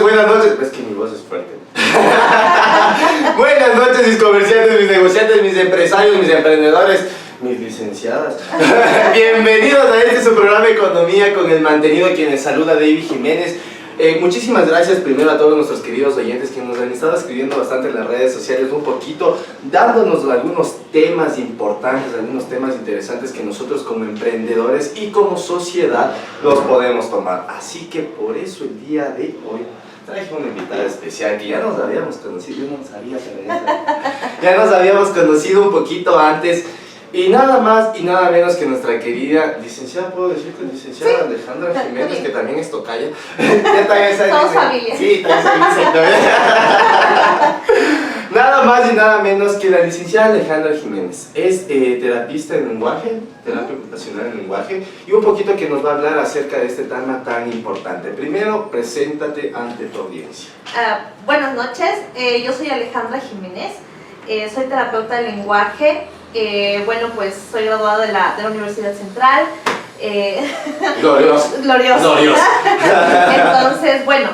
Buenas noches. Es que mi voz es fuerte. Buenas noches, mis comerciantes, mis negociantes, mis empresarios, mis emprendedores, mis licenciadas. Bienvenidos a este su programa Economía con el Mantenido, quien les saluda David Jiménez. Muchísimas gracias primero a todos nuestros queridos oyentes que nos han estado escribiendo bastante en las redes sociales, un poquito dándonos algunos temas importantes, algunos temas interesantes que nosotros como emprendedores y como sociedad los podemos tomar. Así que por eso el día de hoy traje una invitada especial que ya nos habíamos conocido, yo no sabía, ya nos habíamos conocido un poquito antes. Y nada más y nada menos que nuestra querida licenciada, ¿puedo decirte licenciada? Sí. Alejandra Jiménez, que también es tocaya. Todos familia. Sí, también. Nada más y nada menos que la licenciada Alejandra Jiménez. Es terapista en lenguaje, terapia ocupacional en lenguaje, y un poquito que nos va a hablar acerca de este tema tan importante. Primero, preséntate ante tu audiencia. Buenas noches, yo soy Alejandra Jiménez, soy terapeuta de lenguaje. Bueno, pues soy graduada de la Universidad Central. Glorioso. Entonces, bueno,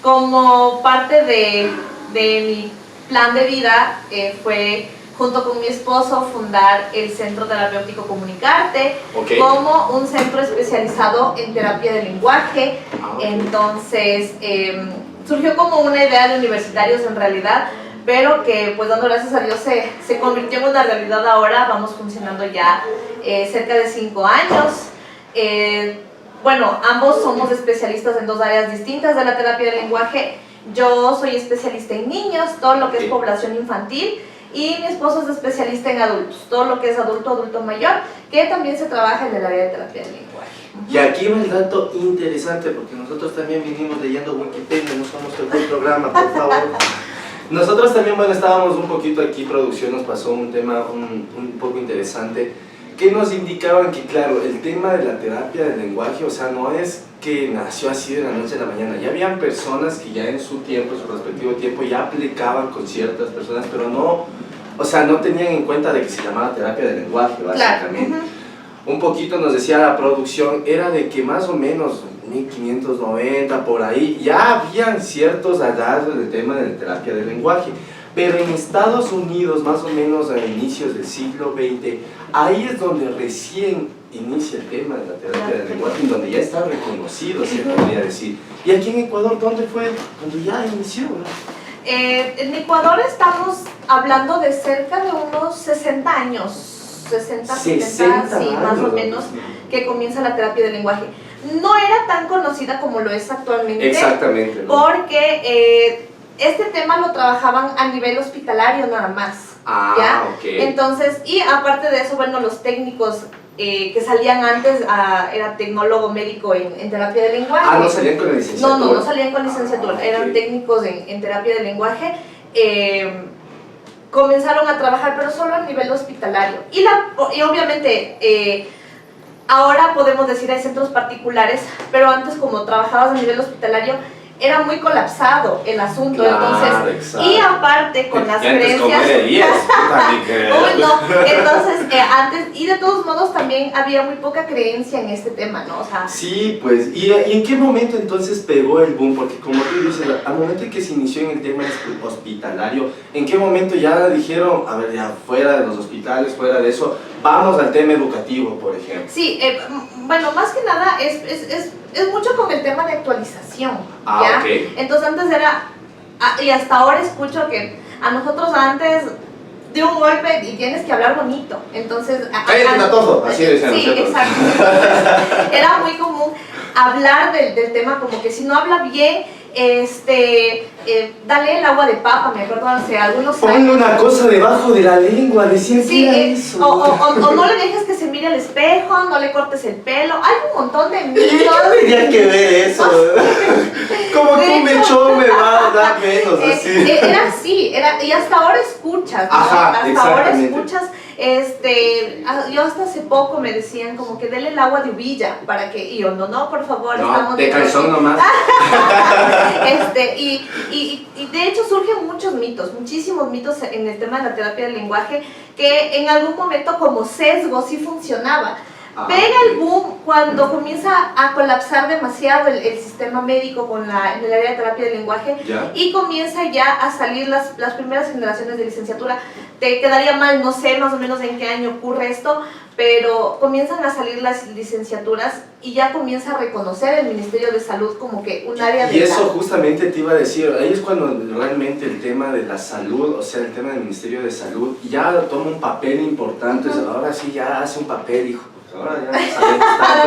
como parte de mi plan de vida fue, junto con mi esposo, fundar el Centro Terapéutico Comunicarte, okay, como un centro especializado en terapia de lenguaje. Entonces, surgió como una idea de universitarios en realidad, pero que pues dando gracias a Dios se convirtió en una realidad ahora. Vamos funcionando ya cerca de 5 años. Bueno, ambos somos especialistas en dos áreas distintas de la terapia del lenguaje. Yo soy especialista en niños, todo lo que es población infantil, y mi esposo es especialista en adultos, todo lo que es adulto mayor, que también se trabaja en el área de terapia del lenguaje. Y aquí va el dato interesante, porque nosotros también vinimos leyendo Wikipedia, no somos todo el programa, por favor. Nosotros también, bueno, estábamos un poquito aquí, producción nos pasó un tema un poco interesante, que nos indicaban que, claro, el tema de la terapia del lenguaje, o sea, no es que nació así de la noche a la mañana. Ya habían personas que ya en su tiempo, en su respectivo tiempo, ya aplicaban con ciertas personas, pero no, o sea, no tenían en cuenta de que se llamaba terapia del lenguaje, básicamente. Claro. Un poquito nos decía la producción, era de que más o menos 1590, por ahí, ya habían ciertos hallazgos del tema de la terapia del lenguaje, pero en Estados Unidos, más o menos a inicios del siglo XX, ahí es donde recién inicia el tema de la terapia del lenguaje, en donde ya está reconocido, se podría decir. Y aquí en Ecuador, ¿dónde fue cuando ya inició? En Ecuador estamos hablando de cerca de unos 60 años. 60, 70, sí, más o menos, que comienza la terapia del lenguaje. No era tan conocida como lo es actualmente. Exactamente, ¿no? Porque este tema lo trabajaban a nivel hospitalario nada más. ¿Ya? Okay. Entonces, y aparte de eso, bueno, los técnicos que salían antes, era tecnólogo médico en terapia de lenguaje. ¿No salían con la licenciatura? No salían con licenciatura, eran técnicos en terapia de lenguaje. Comenzaron a trabajar, pero solo a nivel hospitalario. Y obviamente, ahora podemos decir hay centros particulares, pero antes, como trabajabas a nivel hospitalario, era muy colapsado el asunto. Claro, entonces, exacto. Y aparte con las creencias. Entonces, antes, y de todos modos también había muy poca creencia en este tema, ¿no? O sea, sí, pues, ¿y en qué momento entonces pegó el boom? Porque como tú dices, al momento en que se inició en el tema hospitalario, ¿en qué momento ya dijeron, a ver, ya fuera de los hospitales, fuera de eso, vamos al tema educativo, por ejemplo? Sí, bueno, más que nada es mucho con el tema de actualización, ¿ya? Okay. Entonces antes era, y hasta ahora escucho que A nosotros antes de un golpe y tienes que hablar bonito, entonces... ¡Cállate, tatoso! Así decían sí, nosotros. exacto. Entonces, era muy común hablar del tema como que si no habla bien, dale el agua de papa, me acuerdo hace algunos años. Ponle una cosa debajo de la lengua, decían Sí, que era eso. o no le dejes que se mire al espejo, no le cortes el pelo, hay un montón de mitos. ¿Qué tenía que ver eso? Como que un mechón me va a dar menos, así. Era así, y hasta ahora escuchas, ¿no? Ajá, hasta ahora exactamente. escuchas, yo hasta hace poco me decían como que dele el agua de uvilla para que, y yo, no, por favor, No, estamos... de calzón nomás. Y de hecho surgen muchos mitos, muchísimos mitos en el tema de la terapia del lenguaje, que en algún momento como sesgo sí funcionaba. Pega el boom cuando comienza a colapsar demasiado el sistema médico en el área de terapia del lenguaje. ¿Ya? Y comienza ya a salir las primeras generaciones de licenciatura. Te quedaría mal, no sé más o menos en qué año ocurre esto, pero comienzan a salir las licenciaturas y ya comienza a reconocer el Ministerio de Salud como que un área de... Y eso justamente te iba a decir, ahí es cuando realmente el tema de la salud, o sea, el tema del Ministerio de Salud, ya toma un papel importante. Ahora sí ya hace un papel, hijo. Ahora ya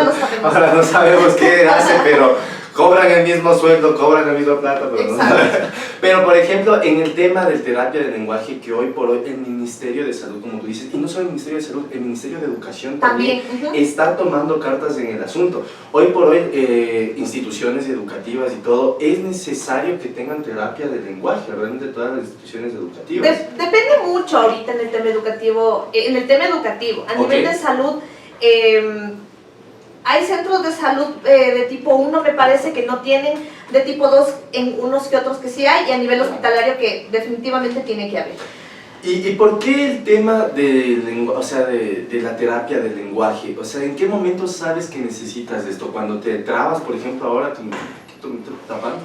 no sabemos tanto. Ahora no sabemos qué hace, pero cobran el mismo sueldo, cobran la misma plata, pero no. Pero por ejemplo, en el tema de terapia del lenguaje, que hoy por hoy el Ministerio de Salud, como tú dices, y no solo el Ministerio de Salud, el Ministerio de Educación también está tomando cartas en el asunto. Hoy por hoy, instituciones educativas y todo, es necesario que tengan terapia del lenguaje, realmente todas las instituciones educativas. Depende mucho ahorita en el tema educativo, a nivel de salud. Hay centros de salud de tipo 1, me parece que no tienen, de tipo 2 en unos que otros que sí hay, y a nivel hospitalario que definitivamente tiene que haber. ¿Y por qué el tema de la terapia del lenguaje? O sea, ¿en qué momento sabes que necesitas esto? Cuando te trabas, por ejemplo, ahora te tapando.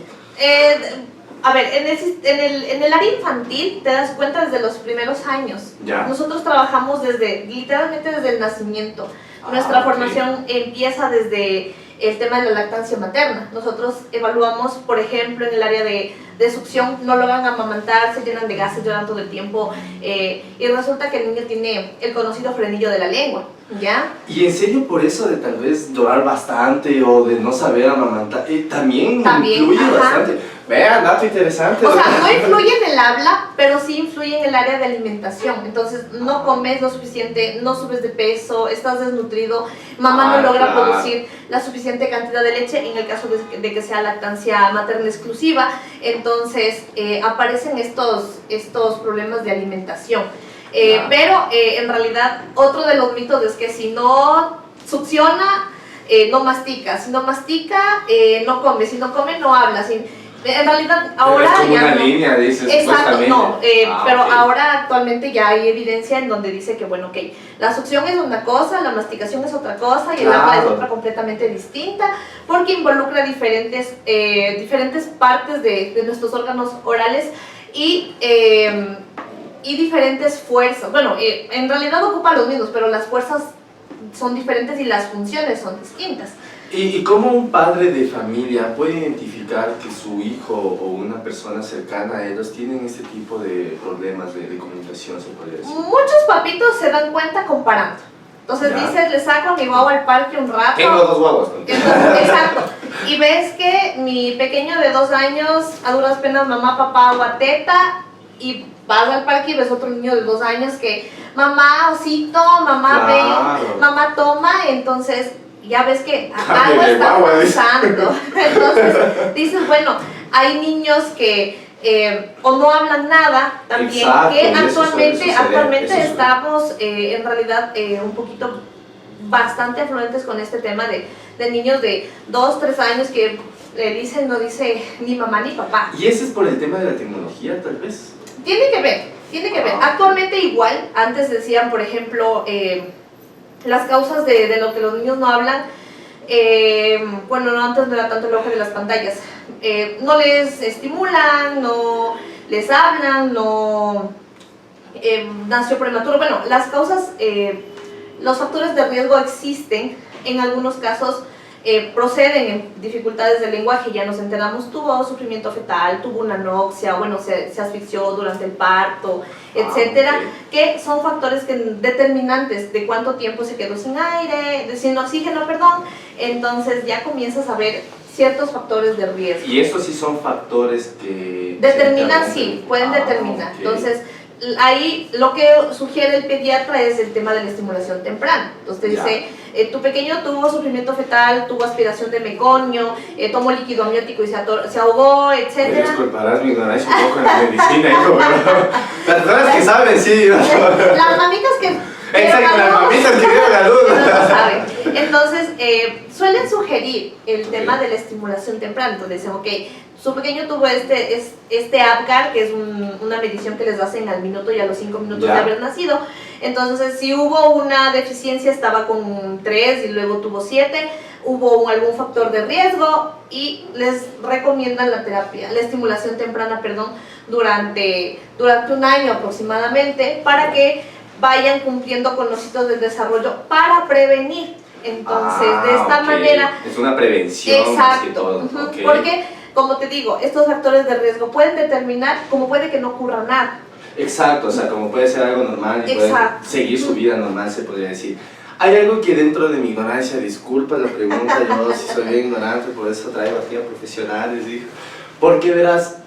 A ver, en el área infantil te das cuenta desde los primeros años. ¿Ya? Nosotros trabajamos literalmente desde el nacimiento. Nuestra formación empieza desde el tema de la lactancia materna. Nosotros evaluamos, por ejemplo, en el área de succión, no logran amamantar, se llenan de gases, lloran todo el tiempo, y resulta que el niño tiene el conocido frenillo de la lengua, ¿ya? Y en serio, por eso de tal vez llorar bastante o de no saber amamantar, también influye bastante. Vean, dato interesante. O sea, no influye en el habla, pero sí influye en el área de alimentación. Entonces, no comes lo suficiente, no subes de peso, estás desnutrido, mamá no logra producir la suficiente cantidad de leche, en el caso de que sea lactancia materna exclusiva. Entonces, aparecen estos problemas de alimentación. Pero, en realidad, otro de los mitos es que si no succiona, no mastica. Si no mastica, no come. Si no come, no habla. En realidad ahora es como ya una no. línea, dices. Exacto, no, pero okay. Ahora actualmente ya hay evidencia en donde dice que bueno, la succión es una cosa, la masticación es otra cosa y el habla es otra completamente distinta, porque involucra diferentes partes de nuestros órganos orales y diferentes fuerzas. Bueno, en realidad ocupa los mismos, pero las fuerzas son diferentes y las funciones son distintas. ¿Y cómo un padre de familia puede identificar que su hijo o una persona cercana a ellos tienen este tipo de problemas de comunicación, se podría decir? Muchos papitos se dan cuenta comparando. Entonces dices, le saco a mi guagua al parque un rato. Tengo 2 guaguas. Exacto. Y ves que mi pequeño de 2 años, a duras penas, mamá, papá, agua, teta, y vas al parque y ves otro niño de 2 años que, mamá, osito, mamá, ven, mamá, toma, entonces... ya ves que algo está pasando. Entonces dices, bueno, hay niños que o no hablan nada también. Exacto, que actualmente estamos en realidad un poquito bastante afluentes con este tema de niños de 2, 3 años que dicen, no dice ni mamá ni papá. ¿Y ese es por el tema de la tecnología tal vez? Tiene que ver. Actualmente igual, antes decían, por ejemplo, las causas de lo que los niños no hablan, bueno, no, antes no era tanto el auge de las pantallas, no les estimulan, no les hablan, no nació prematuro. Bueno, las causas, los factores de riesgo existen en algunos casos, proceden en dificultades del lenguaje, ya nos enteramos, tuvo sufrimiento fetal, tuvo una anoxia, bueno, se asfixió durante el parto, etcétera, que son factores determinantes de cuánto tiempo se quedó sin aire, sin oxígeno, perdón. Entonces ya comienzas a ver ciertos factores de riesgo. Y estos sí son factores que... Determinan, sí, pueden determinar. Okay. Entonces, ahí lo que sugiere el pediatra es el tema de la estimulación temprana. Entonces te dice, tu pequeño tuvo sufrimiento fetal, tuvo aspiración de meconio, tomó líquido amniótico y se ahogó, etc. Me disculparás mi ignorancia un poco en la medicina, hijo, pero las personas que saben, sí. Las mamitas que... Exacto, las mamitas que dieron la luz. No saben. Entonces, suelen sugerir el tema de la estimulación temprana. Entonces dicen, ok, su pequeño tuvo este APGAR, que es una medición que les hacen al minuto y a los 5 minutos de haber nacido. Entonces, si hubo una deficiencia, estaba con 3 y luego tuvo 7, hubo algún factor de riesgo y les recomiendan la terapia, la estimulación temprana, durante un año aproximadamente, para que vayan cumpliendo con los hitos del desarrollo para prevenir. Entonces, de esta manera... Es una prevención. Exacto. Más que todo. Porque, como te digo, estos factores de riesgo pueden determinar como puede que no ocurra nada. Exacto, o sea, como puede ser algo normal y puede seguir su vida normal, se podría decir. Hay algo que dentro de mi ignorancia, disculpa la pregunta, yo si soy bien ignorante, por eso traigo aquí a profesionales, digo, porque verás,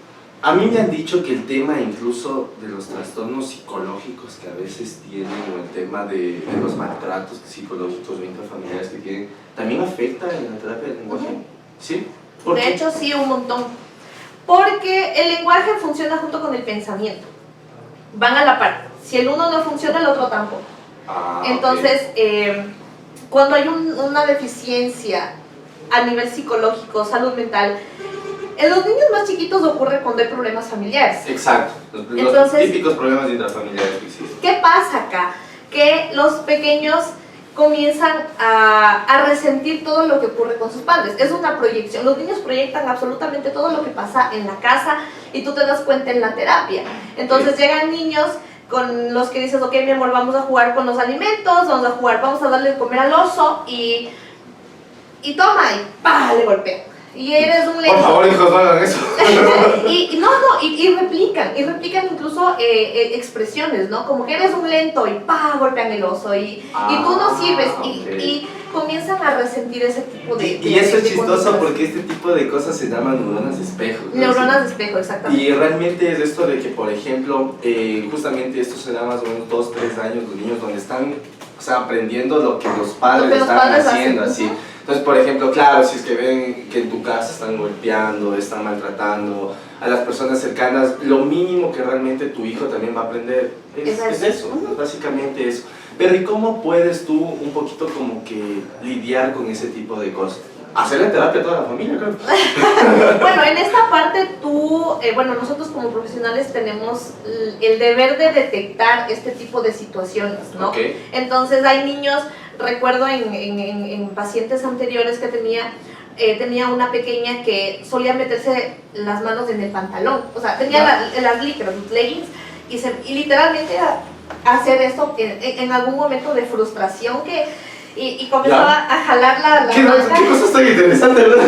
a mí me han dicho que el tema incluso de los trastornos psicológicos que a veces tienen, o el tema de los maltratos psicológicos o intrafamiliares que tienen, también afecta en la terapia del lenguaje. ¿Sí? De hecho, sí, un montón. Porque el lenguaje funciona junto con el pensamiento. Van a la par. Si el uno no funciona, el otro tampoco. Entonces, cuando hay una deficiencia a nivel psicológico, salud mental, en los niños más chiquitos ocurre cuando hay problemas familiares. Exacto, los típicos problemas intrafamiliares que existen. ¿Qué pasa acá? Que los pequeños comienzan a resentir todo lo que ocurre con sus padres. Es una proyección. Los niños proyectan absolutamente todo lo que pasa en la casa y tú te das cuenta en la terapia. Entonces llegan niños con los que dices, ok, mi amor, vamos a jugar con los alimentos, vamos a darle de comer al oso y toma, y ¡pah!, le golpea. Y eres un lento. Por favor, hijos, no hagan eso. y replican incluso expresiones, ¿no? Como que eres un lento y ¡pah!, golpean el oso y tú no sirves. Y comienzan a resentir ese tipo de... Y eso es chistoso porque este tipo de cosas se llaman neuronas de espejo. Neuronas de espejo, exactamente. Y realmente es esto de que, por ejemplo, do esto se da más o menos 2, 3 años los niños donde están, o sea, aprendiendo lo que los padres están haciendo, así. Entonces, por ejemplo, claro, si es que ven que en tu casa están golpeando, están maltratando a las personas cercanas, lo mínimo que realmente tu hijo también va a aprender es eso, básicamente eso. Pero ¿y cómo puedes tú un poquito como que lidiar con ese tipo de cosas? Hacerle terapia a toda la familia, claro. Bueno, en esta parte nosotros como profesionales tenemos el deber de detectar este tipo de situaciones, ¿no? Okay. Entonces hay niños, recuerdo en pacientes anteriores que tenía una pequeña que solía meterse las manos en el pantalón, o sea, tenía las licras, los leggings, y literalmente hacer esto en algún momento de frustración y comenzaba a jalar la manga. ¿Qué cosa tan interesante, verdad?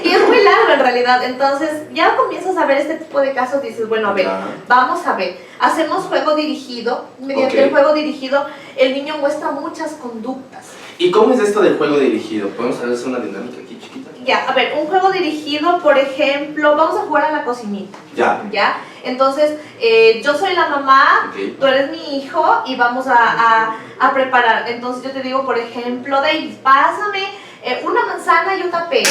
Y es muy largo en realidad. Entonces ya comienzas a ver este tipo de casos, dices, bueno, a ver, vamos a ver, hacemos juego dirigido. Mediante el juego dirigido el niño muestra muchas conductas. ¿Y cómo es esto del juego dirigido? ¿Podemos hacer una dinámica aquí chiquita? Ya, a ver, un juego dirigido, por ejemplo, vamos a jugar a la cocinita. Ya. Entonces, yo soy la mamá, tú eres mi hijo y vamos a preparar. Entonces yo te digo, por ejemplo, David, pásame una manzana y una pera.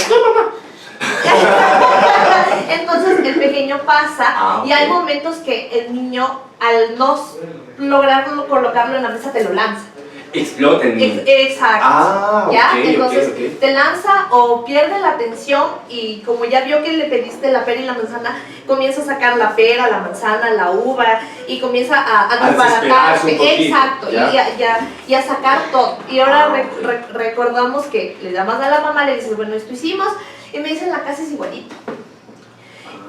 Entonces el pequeño pasa y hay momentos que el niño, al no lograr colocarlo en la mesa, te lo lanza. Explota el niño. Exacto. Entonces te lanza o pierde la atención y como ya vio que le pediste la pera y la manzana, comienza a sacar la pera, la manzana, la uva y comienza a desbaratarse. Exacto. Y a sacar todo. Y ahora recordamos que le llamas a la mamá, le dices, bueno, esto hicimos, y me dicen, la casa es igualito.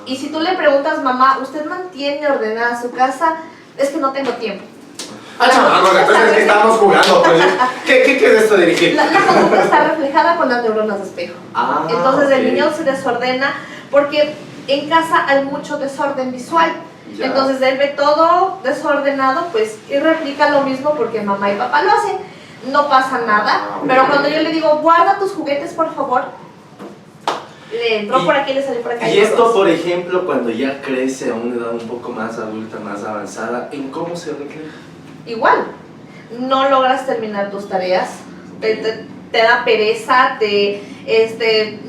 Y si tú le preguntas, mamá, ¿usted mantiene ordenada su casa? Es que no tengo tiempo. Entonces, ¿qué estamos jugando? Pues, ¿qué es esto de dirigir? La conducta está reflejada con las neuronas de espejo. Entonces el niño se desordena porque en casa hay mucho desorden visual. Ya. Entonces él ve todo desordenado, pues, y replica lo mismo porque mamá y papá lo hacen. No pasa nada, pero cuando yo le digo, guarda tus juguetes, por favor, le entró por aquí y le salió por acá. Y esto, por ejemplo, cuando ya crece a una edad un poco más adulta, más avanzada, ¿en cómo se refleja? Igual, no logras terminar tus tareas, te da pereza,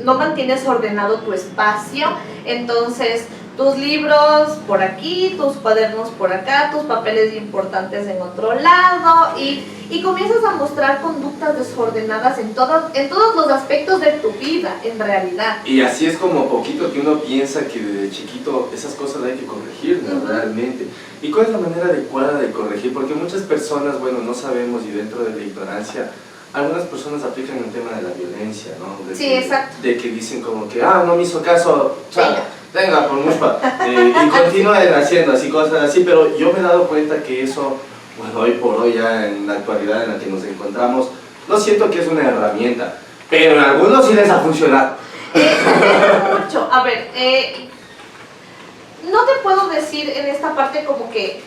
no mantienes ordenado tu espacio, entonces tus libros por aquí, tus cuadernos por acá, tus papeles importantes en otro lado y comienzas a mostrar conductas desordenadas en todos los aspectos de tu vida, en realidad. Y así es como poquito que uno piensa que desde chiquito esas cosas hay que corregirlas realmente. ¿Y cuál es la manera adecuada de corregir? Porque muchas personas, bueno, no sabemos y dentro de la ignorancia, algunas personas aplican el tema de la violencia, ¿no? Sí, exacto. De que dicen como que, no me hizo caso, venga, por mucho, y continúen haciendo así, cosas así, pero yo me he dado cuenta que eso, bueno, hoy por hoy ya en la actualidad en la que nos encontramos, no siento que es una herramienta, pero en algunos sí les ha funcionado. Mucho, a ver, no te puedo decir en esta parte como que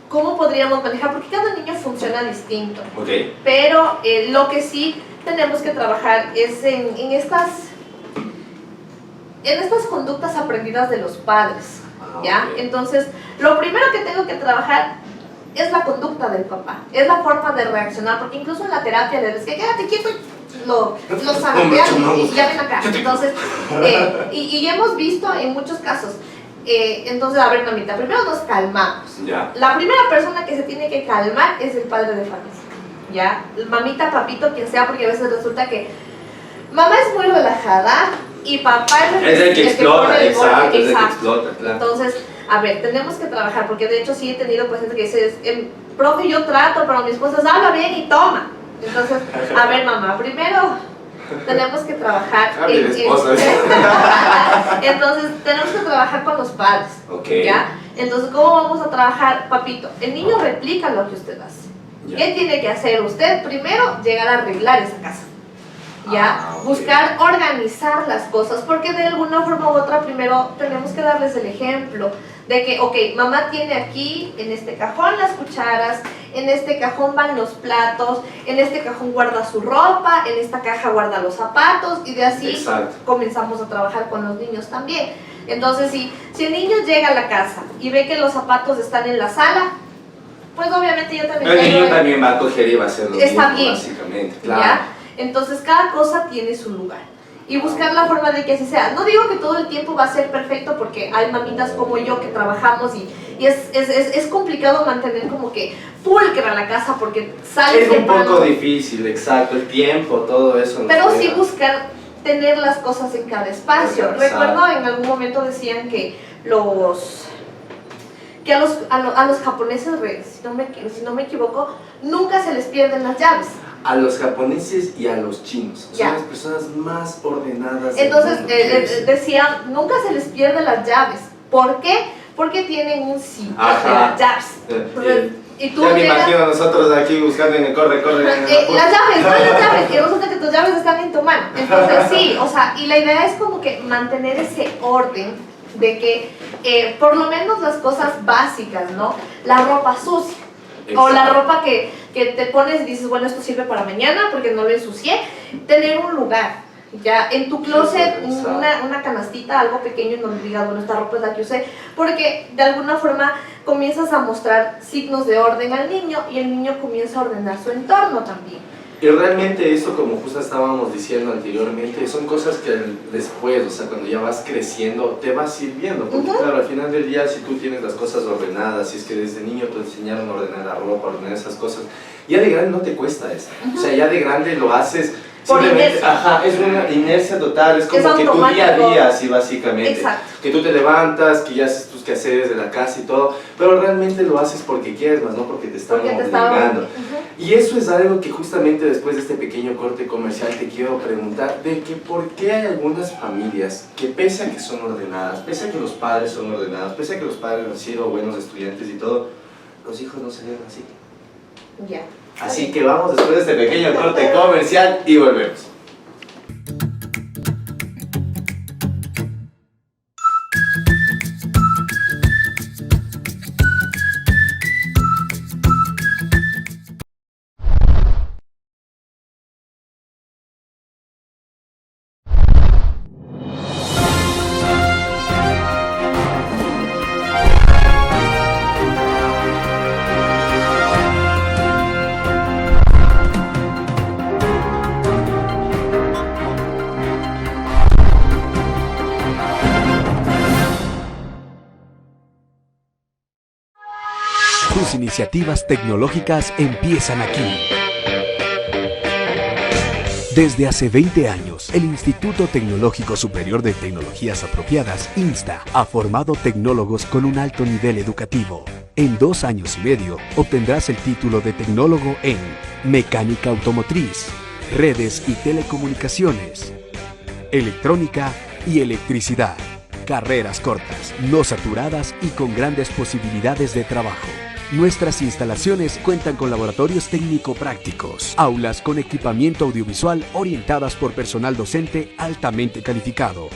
cómo podríamos manejar, porque cada niño funciona distinto. Okay. Pero lo que sí tenemos que trabajar es en estas conductas aprendidas de los padres, ¿ya? Okay. Entonces, lo primero que tengo que trabajar es la conducta del papá, es la forma de reaccionar, porque incluso en la terapia le decía, quédate quieto, lo sabotean y ya ven acá. Entonces, y hemos visto en muchos casos. Entonces, a ver, mamita, primero nos calmamos. Ya. La primera persona que se tiene que calmar es el padre de familia, ¿ya? Mamita, papito, quien sea, porque a veces resulta que mamá es muy relajada y papá es el que explota, exacto, es el que explota, claro. Entonces, a ver, tenemos que trabajar, porque de hecho sí he tenido pacientes que dicen, profe, yo trato, pero mi esposa habla bien y toma. Entonces, a ver, mamá, primero tenemos que trabajar entonces tenemos que trabajar con los padres, ¿ya? Entonces, ¿cómo vamos a trabajar, papito? El niño replica lo que usted hace. ¿Qué tiene que hacer usted? Primero, llegar a arreglar esa casa, ¿ya? Buscar organizar las cosas, porque de alguna forma u otra primero tenemos que darles el ejemplo de que, ok, mamá tiene aquí, en este cajón las cucharas, en este cajón van los platos, en este cajón guarda su ropa, en esta caja guarda los zapatos, y de así comenzamos a trabajar con los niños también. Entonces, si el niño llega a la casa y ve que los zapatos están en la sala, pues obviamente yo también... El niño también va a coger y va a hacer lo mismo, bien, básicamente, claro. ¿Ya? Entonces, cada cosa tiene su lugar. Y buscar la forma de que así sea. No digo que todo el tiempo va a ser perfecto, porque hay mamitas como yo que trabajamos y es complicado mantener como que pulcra la casa, porque sale es un poco difícil, exacto, el tiempo, todo eso. Pero sí buscar tener las cosas en cada espacio. Recuerdo en algún momento decían que a los japoneses, si no me equivoco, nunca se les pierden las llaves. A los japoneses y a los chinos, son las personas más ordenadas. Entonces decía, nunca se les pierden las llaves. ¿Por qué? Porque tienen un sitio de las llaves. Y tú ya me imagino a nosotros aquí buscando en el corre. Las llaves, y resulta que tus llaves están en tu mano. Entonces sí, o sea, y la idea es como que mantener ese orden de que por lo menos las cosas básicas, ¿no? La ropa sucia. Exacto. O la ropa que te pones y dices, bueno, esto sirve para mañana porque no lo ensucié. Tener un lugar, ya, en tu closet, una canastita, algo pequeño en donde digas, bueno, esta ropa es la que usé, porque de alguna forma comienzas a mostrar signos de orden al niño y el niño comienza a ordenar su entorno también. Y realmente eso, como justo estábamos diciendo anteriormente, son cosas que después, o sea, cuando ya vas creciendo, te vas sirviendo. Porque claro, al final del día, si tú tienes las cosas ordenadas, si es que desde niño te enseñaron a ordenar la ropa, a ordenar esas cosas, ya de grande no te cuesta eso. O sea, ya de grande lo haces simplemente, es una inercia total, es como que tu día a día, así básicamente. Exacto. Que tú te levantas, que ya haces tus quehaceres de la casa y todo, pero realmente lo haces porque quieres, más no porque te están obligando. Y eso es algo que justamente después de este pequeño corte comercial te quiero preguntar, de que por qué hay algunas familias que pese a que son ordenadas, pese a que los padres son ordenados, pese a que los padres han sido buenos estudiantes y todo, los hijos no salieron así. Ya. Así que vamos después de este pequeño corte comercial y volvemos. Tus iniciativas tecnológicas empiezan aquí. Desde hace 20 años, el Instituto Tecnológico Superior de Tecnologías Apropiadas, INSTA, ha formado tecnólogos con un alto nivel educativo. En 2 años y medio, obtendrás el título de tecnólogo en Mecánica Automotriz, Redes y Telecomunicaciones, Electrónica y Electricidad. Carreras cortas, no saturadas y con grandes posibilidades de trabajo. Nuestras instalaciones cuentan con laboratorios técnico-prácticos, aulas con equipamiento audiovisual orientadas por personal docente altamente calificado.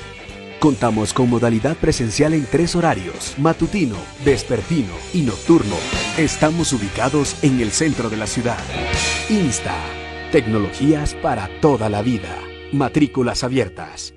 Contamos con modalidad presencial en 3 horarios: matutino, vespertino y nocturno. Estamos ubicados en el centro de la ciudad. INSTA, tecnologías para toda la vida. Matrículas abiertas.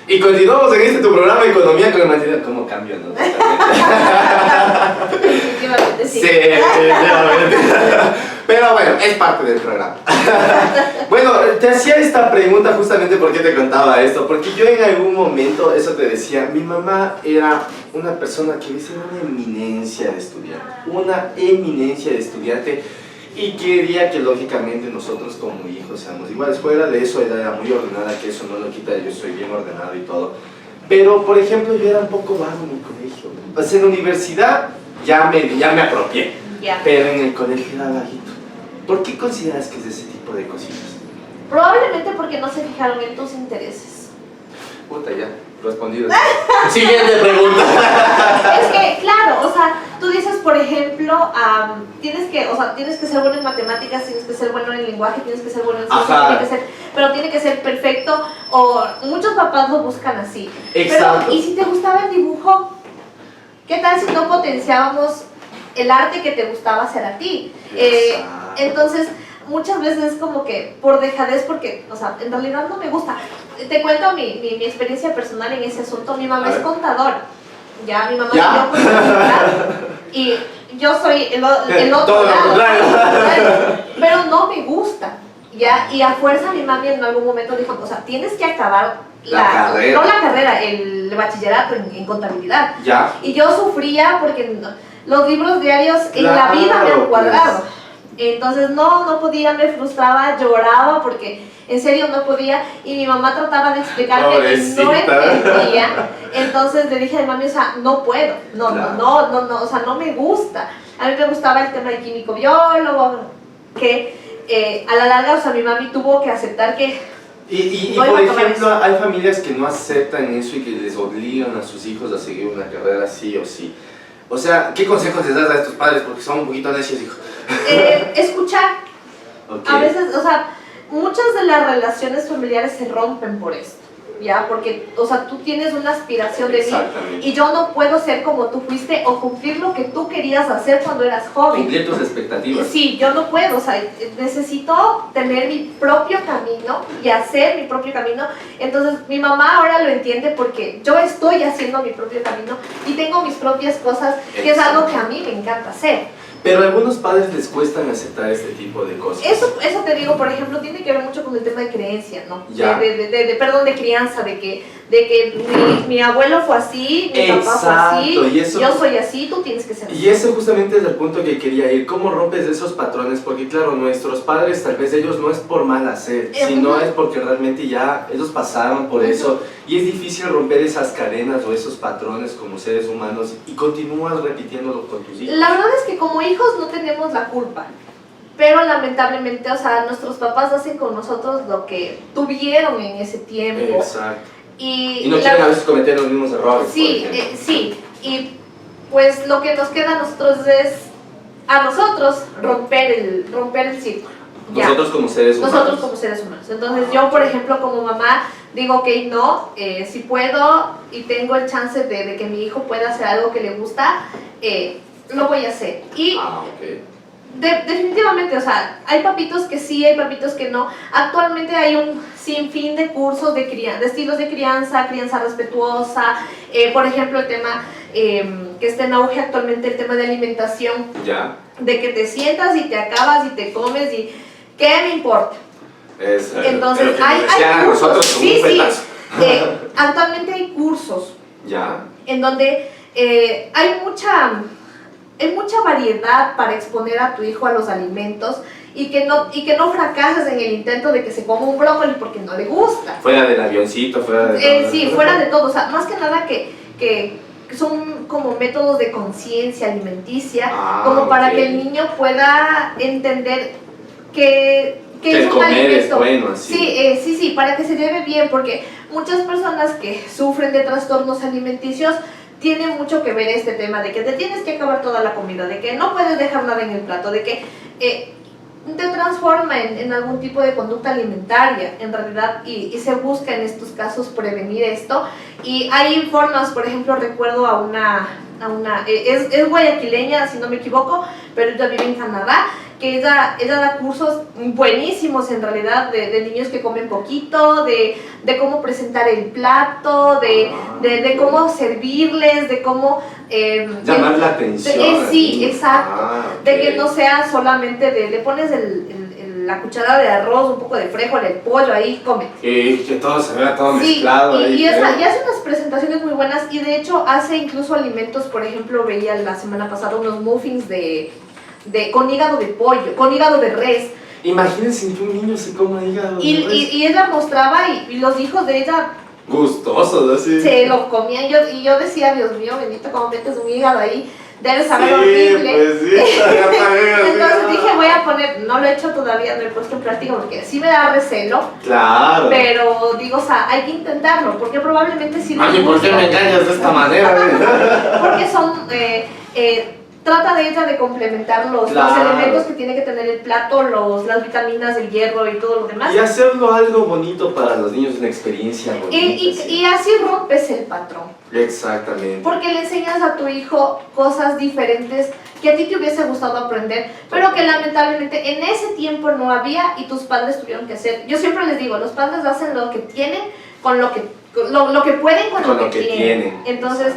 Y continuamos en tu programa Economía con el Material. ¿Cómo cambio, no? Efectivamente, sí. Sí, efectivamente. Pero bueno, es parte del programa. Bueno, te hacía esta pregunta justamente porque te contaba esto. Porque yo en algún momento, eso te decía, mi mamá era una persona que dice una eminencia de estudiante. Una eminencia de estudiante. Y quería que lógicamente nosotros como hijos seamos iguales. Fuera de eso, ella era muy ordenada, que eso no lo quita, yo soy bien ordenado y todo. Pero, por ejemplo, yo era un poco vago en el colegio. Pues en la universidad ya me apropié, pero en el colegio era vaguito. ¿Por qué consideras que es ese tipo de cositas? Probablemente porque no se fijaron en tus intereses. Puta, ya, respondido. Siguiente pregunta. Es que, claro, o sea, tú dices, por ejemplo, tienes que ser bueno en matemáticas, tienes que ser bueno en lenguaje, tienes que ser bueno en ciencia, pero tiene que ser perfecto, o muchos papás lo buscan así. Exacto. Pero, ¿y si te gustaba el dibujo? ¿Qué tal si no potenciábamos el arte que te gustaba hacer a ti? Entonces, muchas veces es como que por dejadez, porque, o sea, en realidad no me gusta. Te cuento mi experiencia personal en ese asunto. Mi mamá es contadora. Ya, mi mamá estudió contabilidad y yo soy el otro lado. Pero no me gusta. Ya, y a fuerza mi mami en algún momento dijo, o sea, tienes que acabar el bachillerato en contabilidad. Ya. Y yo sufría porque los libros diarios en la vida me han cuadrado. Entonces no podía, me frustraba, lloraba porque en serio no podía, y mi mamá trataba de explicarme y no entendía. Entonces le dije a mi mami, o sea, no puedo, no, o sea, no me gusta. A mí me gustaba el tema de químico biólogo, que a la larga, o sea, mi mami tuvo que aceptar que y no por iba a acabar ejemplo, eso. hay familias que no aceptan eso y que les obligan a sus hijos a seguir una carrera sí o sí. O sea, ¿qué consejos les das a estos padres? Porque son un poquito necios, hijo. Escuchar. Okay. A veces, o sea, muchas de las relaciones familiares se rompen por esto, ¿ya? Porque, o sea, tú tienes una aspiración de mí y yo no puedo ser como tú fuiste o cumplir lo que tú querías hacer cuando eras joven. Cumplir tus expectativas. Sí, yo no puedo, o sea, necesito tener mi propio camino y hacer mi propio camino. Entonces, mi mamá ahora lo entiende porque yo estoy haciendo mi propio camino y tengo mis propias cosas, que es algo que a mí me encanta hacer. Pero a algunos padres les cuestan aceptar este tipo de cosas. Eso te digo, por ejemplo, tiene que ver mucho con el tema de creencia, ¿no? Ya. Perdón, de crianza, de que mi abuelo fue así, mi papá fue así, y eso, yo soy así, tú tienes que ser así. Y eso justamente es el punto que quería ir. ¿Cómo rompes esos patrones? Porque claro, nuestros padres, tal vez ellos no es por mal hacer, sino es porque realmente ya ellos pasaron por eso. Y es difícil romper esas cadenas o esos patrones como seres humanos y continúas repitiéndolo con tus hijos. La verdad es que como hijos no tenemos la culpa, pero lamentablemente, o sea, nuestros papás hacen con nosotros lo que tuvieron en ese tiempo. Exacto. Y no quieren a veces cometer los mismos errores. Sí, sí. Y pues lo que nos queda a nosotros es romper el ciclo. Nosotros como seres humanos. Nosotros como seres humanos. Entonces yo, por ejemplo, como mamá, digo, ok, no, si puedo y tengo el chance de que mi hijo pueda hacer algo que le gusta, lo voy a hacer. Y okay. Definitivamente, o sea, hay papitos que sí, hay papitos que no. Actualmente hay un sinfín de cursos de estilos de crianza respetuosa, por ejemplo, el tema que está en auge actualmente, el tema de alimentación, ya. De que te sientas y te acabas y te comes y ¿qué me importa? Entonces hay cursos, sí, actualmente hay cursos, ya, en donde hay mucha variedad para exponer a tu hijo a los alimentos y que no fracases en el intento de que se coma un brócoli porque no le gusta. Fuera del avioncito, fuera de todo. Sí, fuera de todo, o sea, más que nada que son como métodos de conciencia alimenticia, como para que el niño pueda entender que el es un comer alimento. Es bueno, así. Sí, para que se lleve bien, porque muchas personas que sufren de trastornos alimenticios tiene mucho que ver este tema de que te tienes que acabar toda la comida, de que no puedes dejar nada en el plato, de que te transforma en algún tipo de conducta alimentaria, en realidad, y se busca en estos casos prevenir esto. Y hay formas, por ejemplo, recuerdo a una es guayaquileña, si no me equivoco, pero ella vive en Canadá, que ella da cursos buenísimos en realidad de niños que comen poquito, de cómo presentar el plato, de cómo servirles, de cómo llamar la atención. Sí, exacto. Okay. De que no sea solamente le pones la cucharada de arroz, un poco de frijol, el pollo ahí, come. Que todo se vea todo mezclado. Sí, ahí, y hace unas presentaciones muy buenas y de hecho hace incluso alimentos, por ejemplo, veía la semana pasada unos muffins con hígado de pollo, con hígado de res. Imagínense que un niño se coma hígado de res. Y ella mostraba y los hijos de ella gustosos, así. Se lo comían y yo decía, Dios mío, bendito, cómo metes un hígado ahí, debe saber sí, horrible. Pues sí, entonces dije, voy a poner, no lo he hecho todavía, no lo he puesto en práctica porque sí me da recelo. Claro. Pero digo, o sea, hay que intentarlo, porque probablemente si Mami, ¿por qué me engañas de esta manera? Porque son trata de ella de complementar los elementos que tiene que tener el plato, las vitaminas, el hierro y todo lo demás. Y hacerlo algo bonito para los niños, una experiencia bonita. Y así rompes el patrón. Exactamente. Porque le enseñas a tu hijo cosas diferentes que a ti te hubiese gustado aprender, pero que lamentablemente en ese tiempo no había y tus padres tuvieron que hacer. Yo siempre les digo, los padres hacen lo que tienen con lo que pueden con lo que tienen. Entonces,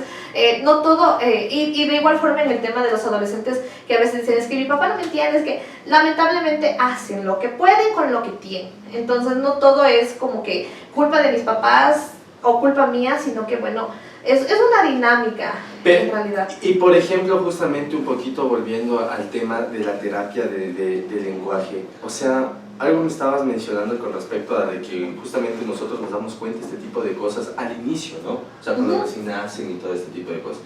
no todo, y de igual forma en el tema de los adolescentes que a veces dicen, es que mi papá no me entiende, es que lamentablemente hacen lo que pueden con lo que tienen. Entonces no todo es como que culpa de mis papás o culpa mía, sino que bueno, Es una dinámica, en Pero, realidad. y por ejemplo, justamente un poquito volviendo al tema de la terapia de lenguaje, o sea, algo me estabas mencionando con respecto a de que justamente nosotros nos damos cuenta de este tipo de cosas al inicio, ¿no? O sea, cuando recién nacen y todo este tipo de cosas.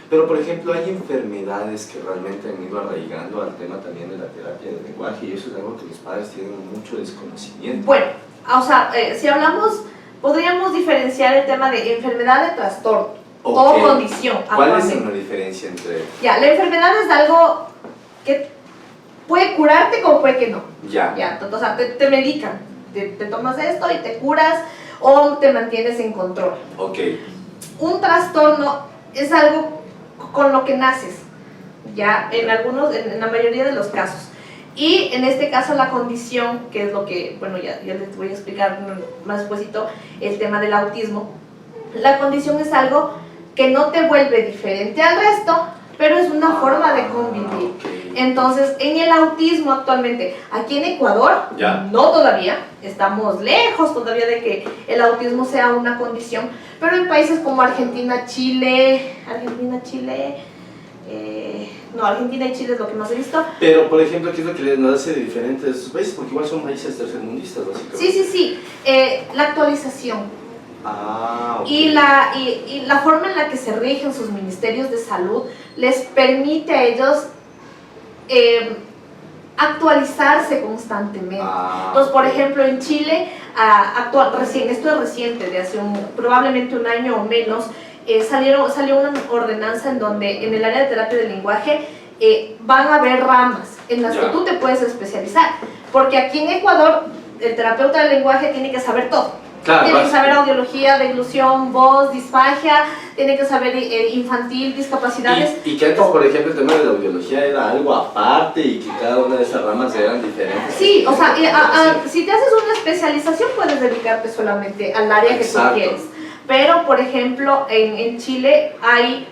Pero, por ejemplo, hay enfermedades que realmente han ido arraigando al tema también de la terapia del lenguaje y eso es algo que los padres tienen mucho desconocimiento. Bueno, o sea, si hablamos, podríamos diferenciar el tema de enfermedad de trastorno o condición. ¿Cuál es la diferencia entre...? Ya, la enfermedad es algo que puede curarte como puede que no. Ya. O sea, te medican, te tomas esto y te curas o te mantienes en control. Ok. Un trastorno es algo con lo que naces, ya, en la mayoría de los casos. Y en este caso la condición, que es lo que, bueno, ya les voy a explicar más despuesito, el tema del autismo. La condición es algo que no te vuelve diferente al resto, pero es una forma de convivir. Okay. Entonces, en el autismo actualmente, aquí en Ecuador, no todavía, estamos lejos todavía de que el autismo sea una condición, pero en países como Argentina, Chile, Argentina y Chile es lo que más he visto. Pero, por ejemplo, ¿qué es lo que nos hace diferentes de esos países? Porque igual son países tercermundistas, básicamente. Sí. La actualización. Okay. Y la forma en la que se rigen sus ministerios de salud les permite a ellos actualizarse constantemente. Entonces, por ejemplo, en Chile, esto es reciente, de hace probablemente un año o menos, salió una ordenanza en donde en el área de terapia del lenguaje van a haber ramas en las que tú te puedes especializar, porque aquí en Ecuador el terapeuta del lenguaje tiene que saber todo. Tiene que saber audiología, deglución, voz, disfagia, tiene que saber infantil, discapacidades. Y que antes, por ejemplo, el tema de la audiología era algo aparte y que cada una de esas ramas eran diferentes. Sí, o sea, si te haces una especialización puedes dedicarte solamente al área que tú quieres. Pero, por ejemplo, en Chile hay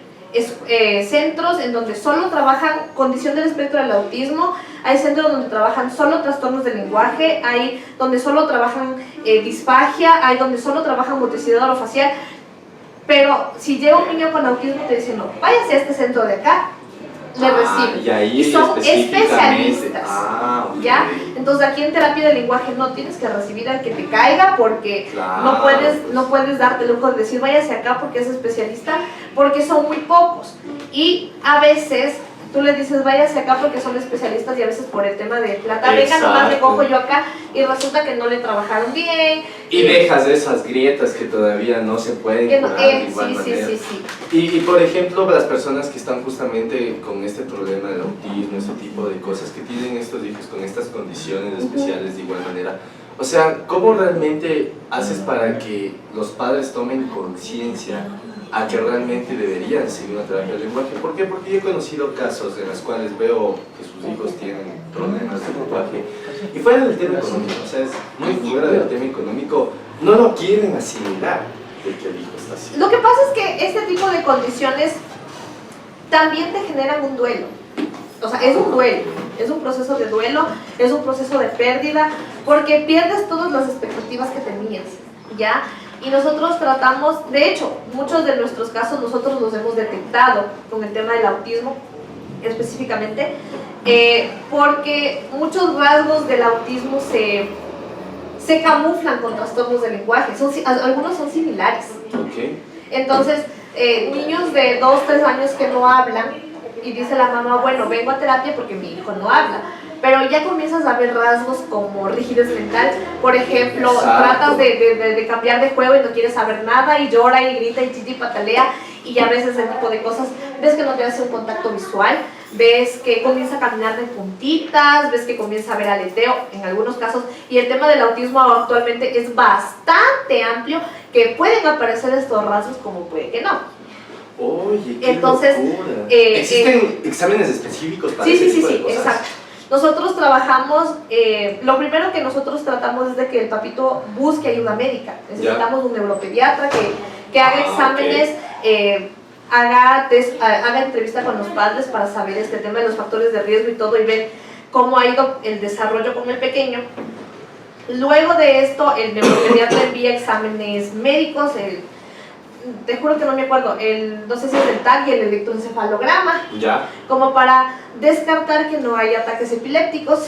centros en donde solo trabajan condición del espectro del autismo, hay centros donde trabajan solo trastornos del lenguaje, hay donde solo trabajan disfagia, hay donde solo trabajan motricidad orofacial, pero si llega un niño con autismo te dicen, no, váyase a este centro de acá, le reciben. Y son especialistas. Okay. ¿Ya? Entonces aquí en terapia de lenguaje no tienes que recibir al que te caiga porque no puedes darte el lujo de decir váyase acá porque es especialista, porque son muy pocos. Y a veces tú le dices váyase acá porque son especialistas y a veces por el tema de plata, venga nomás me cojo yo acá y resulta que no le trabajaron bien. Y dejas esas grietas que todavía no se pueden curar de igual manera. Y por ejemplo, las personas que están justamente con este problema del autismo, este tipo de cosas, que tienen estos hijos con estas condiciones especiales de igual manera, o sea, ¿cómo realmente haces para que los padres tomen conciencia a que realmente deberían seguir una terapia de lenguaje? ¿Por qué? Porque yo he conocido casos en los cuales veo que sus hijos tienen problemas de lenguaje y fuera del tema económico, o sea, es muy fuera del tema económico, no lo quieren asimilar de que el hijo está así. Lo que pasa es que este tipo de condiciones también te generan un duelo. O sea, es un duelo, es un proceso de duelo, es un proceso de pérdida, porque pierdes todas las expectativas que tenías, ¿ya? Y nosotros tratamos, de hecho, muchos de nuestros casos nosotros los hemos detectado con el tema del autismo específicamente, porque muchos rasgos del autismo se camuflan con trastornos del lenguaje, algunos son similares. Okay. Entonces, niños de 2, 3 años que no hablan, y dice la mamá, bueno, vengo a terapia porque mi hijo no habla. Pero ya comienzas a ver rasgos como rigidez mental. Por ejemplo, tratas de cambiar de juego y no quieres saber nada y llora y grita y chilla y patalea y a veces ese tipo de cosas. Ves que no te hace un contacto visual, ves que comienza a caminar de puntitas, ves que comienza a ver aleteo en algunos casos. Y el tema del autismo actualmente es bastante amplio, que pueden aparecer estos rasgos como puede que no. Oye, qué entonces, locura. ¿Existen exámenes específicos para ese tipo de cosas? Exacto. Nosotros trabajamos, lo primero que nosotros tratamos es de que el papito busque ayuda médica. Necesitamos un neuropediatra que haga exámenes, haga entrevista con los padres para saber este tema de los factores de riesgo y todo y ver cómo ha ido el desarrollo con el pequeño. Luego de esto, el neuropediatra envía exámenes médicos, te juro que no me acuerdo, no sé si es el TAC y el electroencefalograma, Ya. como para descartar que no hay ataques epilépticos,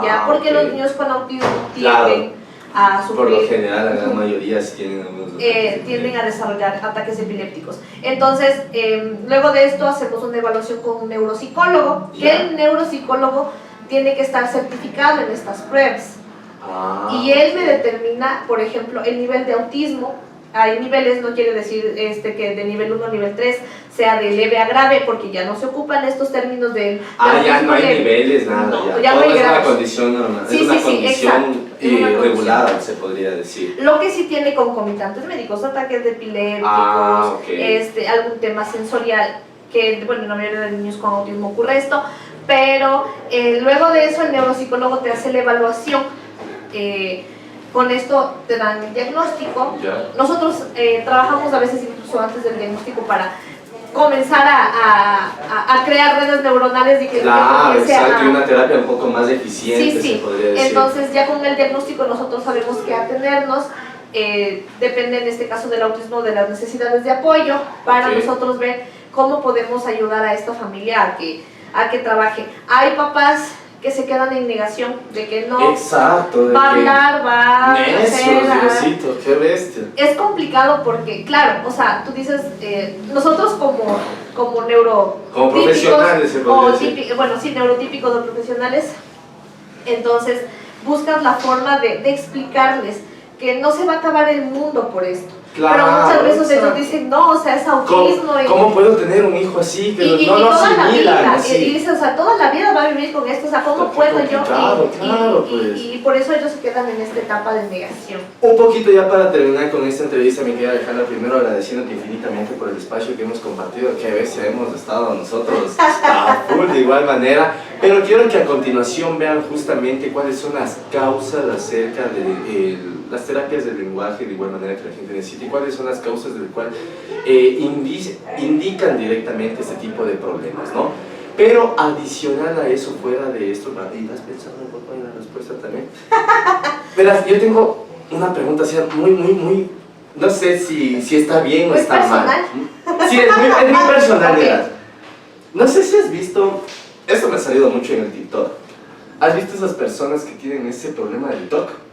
ya, porque los niños con autismo tienden a sufrir. Por lo general, la gran mayoría sí tienen algunos tienden a desarrollar ataques epilépticos. Entonces, luego de esto hacemos una evaluación con un neuropsicólogo, que el neuropsicólogo tiene que estar certificado en estas pruebas. Y él me determina, por ejemplo, el nivel de autismo. Hay niveles, no quiere decir que de nivel 1 a nivel 3 sea de leve a grave, porque ya no se ocupan estos términos de ya no hay leve. Niveles, nada, no, ya no todo hay es grados. una condición normal, Sí, es una condición condición regulada, se podría decir. Lo que sí tiene concomitantes médicos, ataques de epilépticos, algún tema sensorial, que bueno, en la mayoría de los niños con autismo ocurre esto, pero luego de eso el neuropsicólogo te hace la evaluación. Con esto te dan el diagnóstico. Nosotros trabajamos a veces incluso antes del diagnóstico para comenzar a crear redes neuronales y que exacto, y una terapia un poco más eficiente, sí. Se podría decir. Entonces ya con el diagnóstico nosotros sabemos qué atendernos. Depende en este caso del autismo de las necesidades de apoyo para nosotros ver cómo podemos ayudar a esta familia a que trabaje. Hay papás que se quedan en negación de que no va a hablar, va a hacer. Qué bestia. Es complicado porque, claro, o sea, tú dices, nosotros como profesionales, se podría decir. bueno, sí, neurotípicos o profesionales, entonces buscas la forma de explicarles que no se va a acabar el mundo por esto. Pero muchas veces ellos dicen, no, o sea, es autismo. ¿Cómo puedo tener un hijo así? Pero no lo asimilan. Y dicen, o sea, toda la vida va a vivir con esto, o sea, ¿cómo puedo yo? Y por eso ellos se quedan en esta etapa de negación. Un poquito ya para terminar con esta entrevista, me queda Alejandra, primero agradeciéndote infinitamente por el espacio que hemos compartido, que a veces hemos estado nosotros a full de igual manera, pero quiero que a continuación vean justamente cuáles son las causas acerca de las terapias del lenguaje, de igual manera que la gente necesita, y cuáles son las causas del cual indican directamente este tipo de problemas, ¿no? Pero adicional a eso, fuera de esto, ¿y vas pensando un poco en la respuesta también? Verás, yo tengo una pregunta así muy, no sé si está bien o está mal. Sí, es muy personal, verás. No sé si has visto, esto me ha salido mucho en el TikTok, ¿has visto esas personas que tienen ese problema del TOC?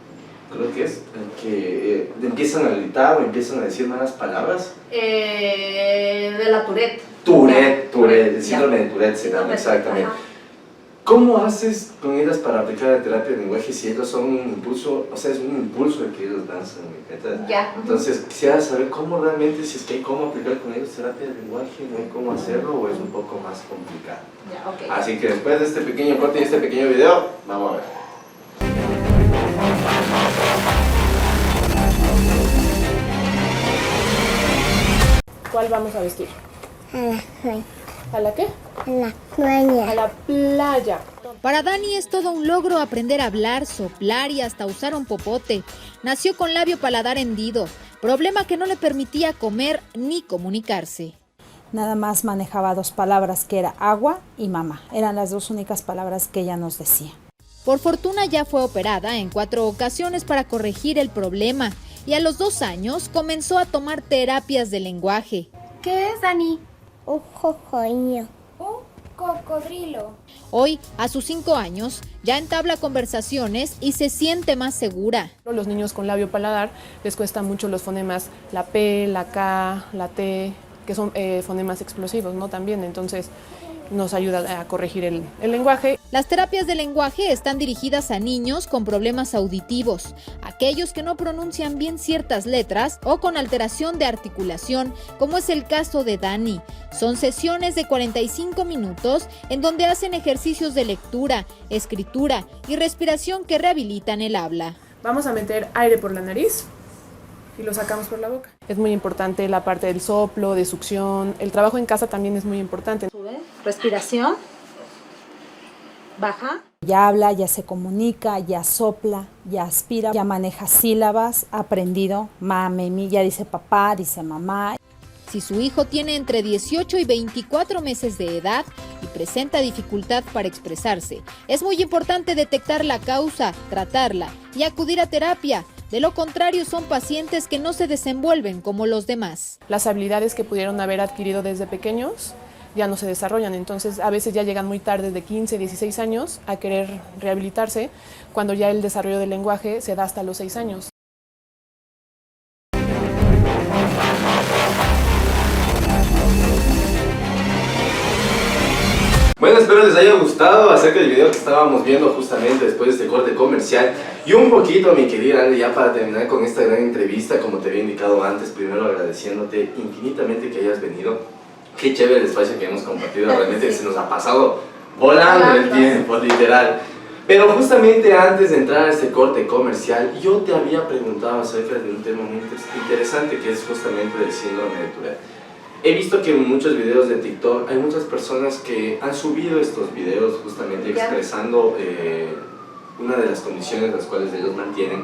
Creo que es que empiezan a gritar o empiezan a decir malas palabras. De la Tourette. Tourette, el síndrome de Tourette se llama, exactamente. Ajá. ¿Cómo haces con ellas para aplicar la terapia de lenguaje si ellos son un impulso, o sea, es un impulso el que ellos danzan? Entonces, quisiera saber cómo realmente, si es que hay cómo aplicar con ellos terapia de lenguaje, no hay cómo hacerlo o es un poco más complicado. Así que después de este pequeño corte y este pequeño video, vamos a ver. ¿Cuál vamos a vestir? A la playa. ¿A la qué? A la playa. A la playa. Para Dani es todo un logro aprender a hablar, soplar y hasta usar un popote. Nació con labio paladar hendido, problema que no le permitía comer ni comunicarse. Nada más manejaba dos palabras, que era agua y mamá. Eran las dos únicas palabras que ella nos decía. Por fortuna ya fue operada en 4 ocasiones para corregir el problema y a los 2 años comenzó a tomar terapias de lenguaje. ¿Qué es, Dani? Un cocodrilo. Un cocodrilo. Hoy, a sus 5 años, ya entabla conversaciones y se siente más segura. Los niños con labio paladar les cuesta mucho los fonemas, la P, la K, la T, que son fonemas explosivos, ¿no? También, entonces nos ayuda a corregir el lenguaje. Las terapias de lenguaje están dirigidas a niños con problemas auditivos, aquellos que no pronuncian bien ciertas letras o con alteración de articulación, como es el caso de Dani. Son sesiones de 45 minutos en donde hacen ejercicios de lectura, escritura y respiración que rehabilitan el habla. Vamos a meter aire por la nariz y lo sacamos por la boca. Es muy importante la parte del soplo, de succión. El trabajo en casa también es muy importante. Respiración. Baja. Ya habla, ya se comunica, ya sopla, ya aspira, ya maneja sílabas, ha aprendido mami, mi, ya dice papá, dice mamá. Si su hijo tiene entre 18 y 24 meses de edad y presenta dificultad para expresarse, es muy importante detectar la causa, tratarla y acudir a terapia. De lo contrario, son pacientes que no se desenvuelven como los demás. Las habilidades que pudieron haber adquirido desde pequeños ya no se desarrollan, entonces a veces ya llegan muy tarde, de 15, 16 años, a querer rehabilitarse, cuando ya el desarrollo del lenguaje se da hasta los 6 años. Bueno, espero les haya gustado acerca del video que estábamos viendo justamente después de este corte comercial. Y un poquito, mi querida Ale, ya para terminar con esta gran entrevista, como te había indicado antes, primero agradeciéndote infinitamente que hayas venido. Qué chévere el espacio que hemos compartido, realmente se nos ha pasado volando el tiempo, literal. Pero justamente antes de entrar a este corte comercial, yo te había preguntado acerca de un tema muy interesante que es justamente del síndrome de Tourette. He visto que en muchos videos de TikTok hay muchas personas que han subido estos videos justamente expresando una de las condiciones las cuales ellos mantienen.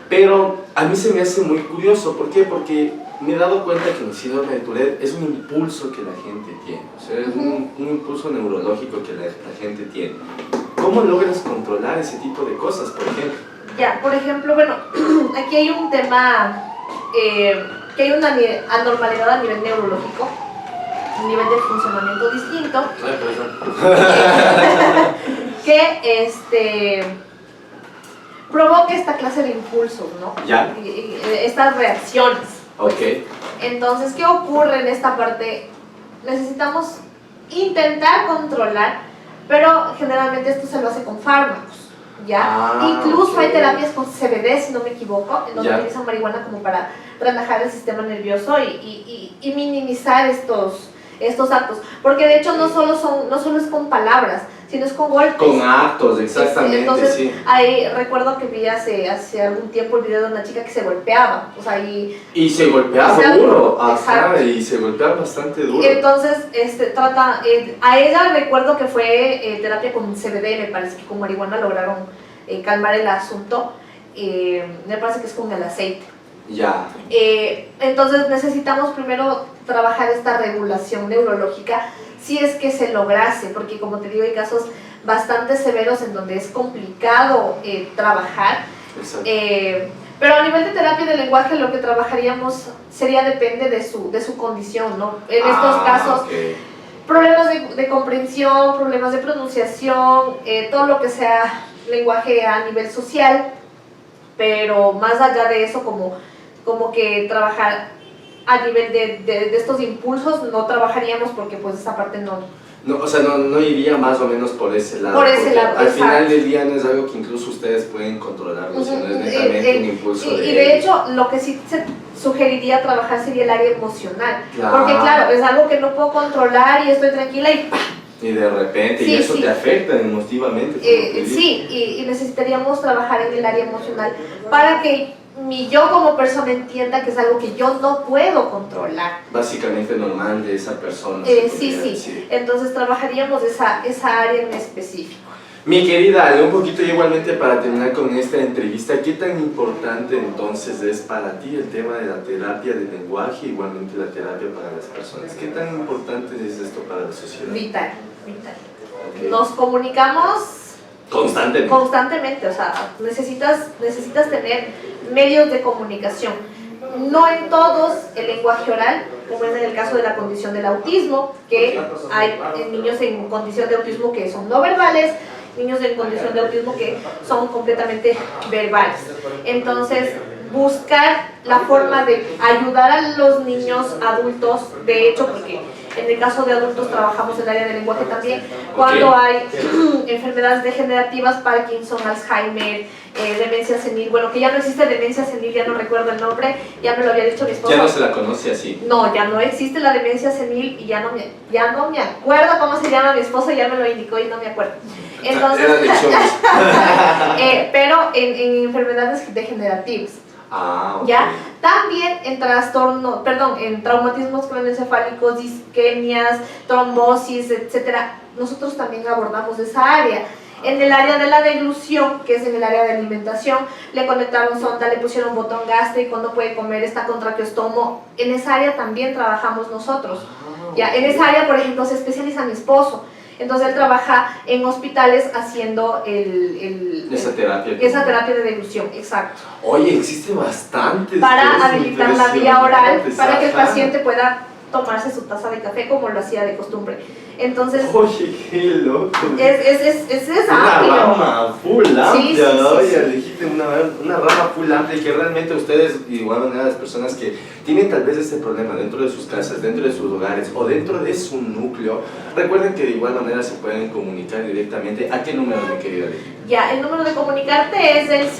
Pero a mí se me hace muy curioso, ¿por qué? Porque me he dado cuenta que el síndrome de Tourette es un impulso que la gente tiene, o sea, es un impulso neurológico que la gente tiene. ¿Cómo logras controlar ese tipo de cosas, por ejemplo? Ya, por ejemplo, bueno, aquí hay un tema, que hay una anormalidad a nivel neurológico, un nivel de funcionamiento distinto, que provoca esta clase de impulsos, ¿no? Ya. Estas reacciones. Ok. Entonces, ¿qué ocurre en esta parte? Necesitamos intentar controlar, pero generalmente esto se lo hace con fármacos, ¿ya? Incluso hay terapias con CBD, si no me equivoco, en donde utilizan marihuana como para relajar el sistema nervioso y minimizar estos actos, porque de hecho no solo es con palabras, sino es con golpes. Con actos, exactamente. Entonces, sí. ahí recuerdo que vi hace algún tiempo el video de una chica que se golpeaba, o sea, y se golpeaba duro, y se golpeaba bastante duro. Entonces, a ella recuerdo que fue terapia con CBD, me parece que con marihuana lograron calmar el asunto, me parece que es con el aceite. Ya. Entonces necesitamos primero trabajar esta regulación neurológica, si es que se lograse, porque como te digo, hay casos bastante severos en donde es complicado trabajar. Pero a nivel de terapia del lenguaje lo que trabajaríamos depende de su condición, ¿no? En estos casos, problemas de comprensión, problemas de pronunciación, todo lo que sea lenguaje a nivel social, pero más allá de eso, como que trabajar a nivel de estos impulsos no trabajaríamos, porque pues esa parte no, o sea, no iría más o menos por ese lado. Por ese lado, al final del día no es algo que incluso ustedes pueden controlar, sino es netamente un impulso y de hecho, lo que sí se sugeriría trabajar sería el área emocional, porque claro, es algo que no puedo controlar y estoy tranquila y ¡pah! Y de repente, y eso te afecta emotivamente. Y necesitaríamos trabajar en el área emocional para que mi yo como persona entienda que es algo que yo no puedo controlar. Básicamente normal de esa persona. Sí. Entonces trabajaríamos esa área en específico. Mi querida Ale, un poquito igualmente para terminar con esta entrevista, ¿qué tan importante entonces es para ti el tema de la terapia del lenguaje, igualmente la terapia para las personas? ¿Qué tan importante es esto para la sociedad? Vital. Okay. Nos comunicamos constantemente, o sea, necesitas tener medios de comunicación. No en todos el lenguaje oral, como es en el caso de la condición del autismo, que hay niños en condición de autismo que son no verbales, niños en condición de autismo que son completamente verbales. Entonces, buscar la forma de ayudar a los niños adultos, de hecho, porque en el caso de adultos trabajamos en el área del lenguaje también, cuando hay enfermedades degenerativas, Parkinson, Alzheimer, demencia senil, bueno, que ya no existe demencia senil, ya no recuerdo el nombre, ya me lo había dicho mi esposo. Ya no se la conoce así. No, ya no existe la demencia senil y ya no me acuerdo cómo se llama mi esposo, ya me lo indicó y no me acuerdo. Entonces, pero en enfermedades degenerativas. Okay. ¿Ya? También en en traumatismos craneoencefálicos, disquemias, trombosis, etcétera, nosotros también abordamos esa área. En el área de la deglución, que es en el área de alimentación, le conectaron sonda, le pusieron botón gástrico, no puede comer, está con traqueostomo. En esa área también trabajamos nosotros. ¿Ya? En esa área, por ejemplo, se especializa mi esposo. Entonces él trabaja en hospitales haciendo esa terapia. Esa terapia de deglución, exacto. Oye, existe bastante. Para habilitar la vía oral, para que el ajá. paciente pueda tomarse su taza de café como lo hacía de costumbre. Entonces, oye, qué loco. Es una amplio. rama full amplia, Sí, oye, sí. elegiste una rama full amplia y que realmente ustedes, de igual manera las personas que tienen tal vez este problema dentro de sus casas, dentro de sus hogares o dentro de su núcleo, recuerden que de igual manera se pueden comunicar directamente. ¿A qué número, mi querida Alejita? Ya, el número de comunicarte es el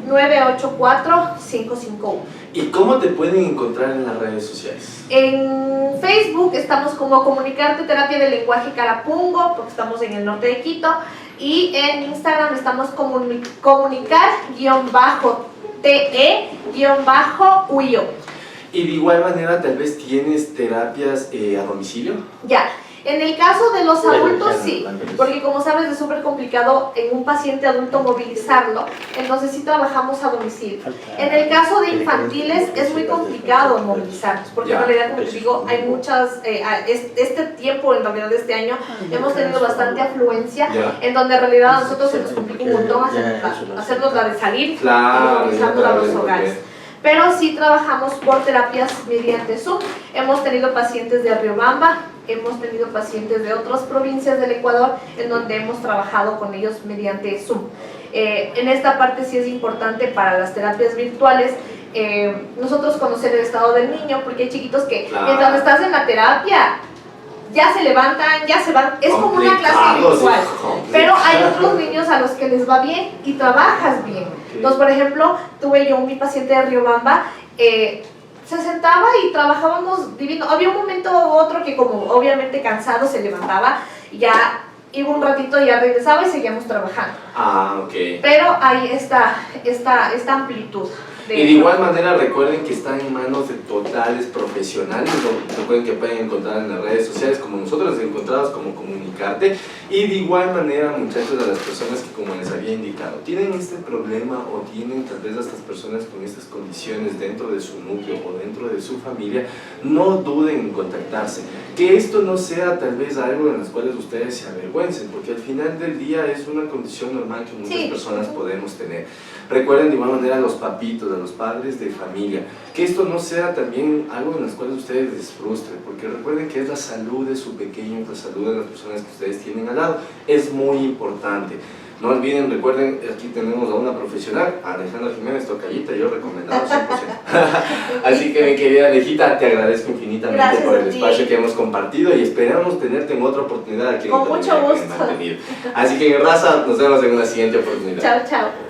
0979-984-551. ¿Y cómo te pueden encontrar en las redes sociales? En Facebook estamos como Comunicarte Terapia de Lenguaje Carapungo, porque estamos en el norte de Quito. Y en Instagram estamos comunicar-te-uio. Y de igual manera, tal vez tienes terapias a domicilio. Ya. En el caso de los adultos sí, porque como sabes es súper complicado en un paciente adulto movilizarlo, entonces sí trabajamos a domicilio. En el caso de infantiles es muy complicado movilizarlos, porque en realidad, como te digo, hay muchas, este tiempo, en realidad de este año, hemos tenido bastante afluencia, en donde en realidad a nosotros se nos complica un montón hacernos la de salir y movilizarnos a los hogares. Pero sí trabajamos por terapias mediante Zoom. Hemos tenido pacientes de Riobamba, hemos tenido pacientes de otras provincias del Ecuador en donde hemos trabajado con ellos mediante Zoom. En esta parte sí es importante para las terapias virtuales nosotros conocer el estado del niño, porque hay chiquitos que mientras estás en la terapia ya se levantan, ya se van, es como una clase virtual, pero hay otros niños a los que les va bien y trabajas bien. Entonces, por ejemplo, tuve yo mi paciente de Riobamba, se sentaba y trabajábamos divino. Había un momento u otro que como obviamente cansado se levantaba, ya iba un ratito y ya regresaba y seguíamos trabajando. Ah, ok. Pero hay esta amplitud. Y de igual manera recuerden que están en manos de totales profesionales. Recuerden que pueden encontrar en las redes sociales como nosotros les encontramos como Comunicarte. Y de igual manera, muchachos, a las personas que como les había indicado tienen este problema o tienen tal vez a estas personas con estas condiciones dentro de su núcleo o dentro de su familia, no duden en contactarse. Que esto no sea tal vez algo en las cuales ustedes se avergüencen, porque al final del día es una condición normal que muchas personas podemos tener. Recuerden de igual manera a los papitos, a los padres de familia, que esto no sea también algo en las cuales ustedes les frustren, porque recuerden que es la salud de su pequeño, la salud de las personas que ustedes tienen al lado, es muy importante. No olviden, recuerden, aquí tenemos a una profesional, Alejandra Jiménez Tocayita, yo recomendado 100%. Así que mi querida Alejita, te agradezco infinitamente por el espacio que hemos compartido y esperamos tenerte en otra oportunidad aquí en Con mucho gusto. Así que raza, nos vemos en una siguiente oportunidad. Chao, chao.